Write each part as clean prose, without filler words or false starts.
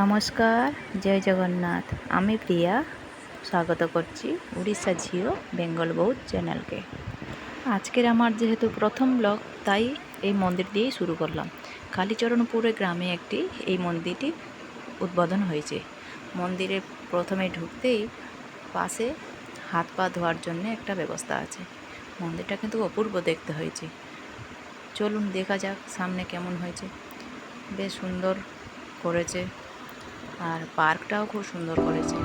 নমস্কার, জয় জগন্নাথ। আমি প্রিয়া স্বাগত করছি উড়িষ্যা ঝিও বেঙ্গল বৌদ্ধ চ্যানেলকে। আজকের আমার যেহেতু প্রথম ব্লগ, তাই এই মন্দির দিয়েই শুরু করলাম। কালীচরণপুরে গ্রামে একটি এই মন্দিরটি উদ্বোধন হয়েছে। মন্দিরে প্রথমে ঢুকতেই পাশে হাত পা ধোয়ার জন্য একটা ব্যবস্থা আছে। মন্দিরটা কিন্তু অপূর্ব দেখতে হয়েছে। চলুন দেখা যাক সামনে কেমন হয়েছে। বেশ সুন্দর করেছে, আর পার্কটাও খুব সুন্দর করেছে।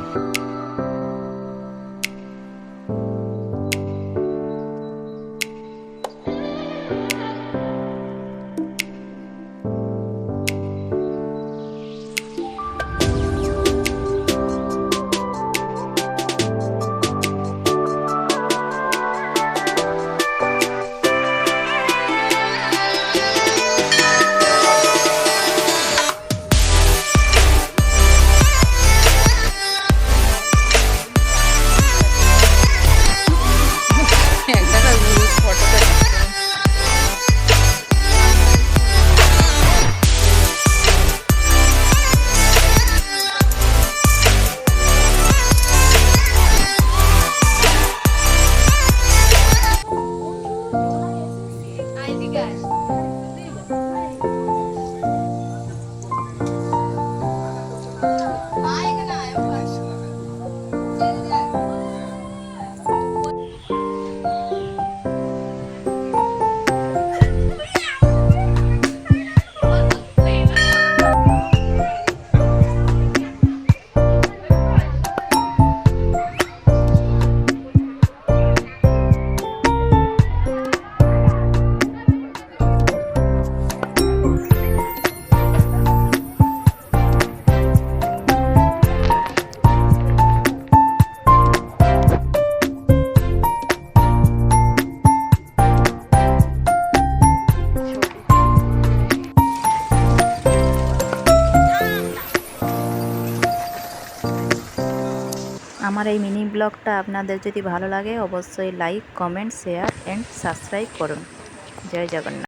আমার এই মিনি ব্লগটা আপনাদের যদি ভালো লাগে, অবশ্যই like, comment, share and subscribe করুন। জয় জগন্নাথ।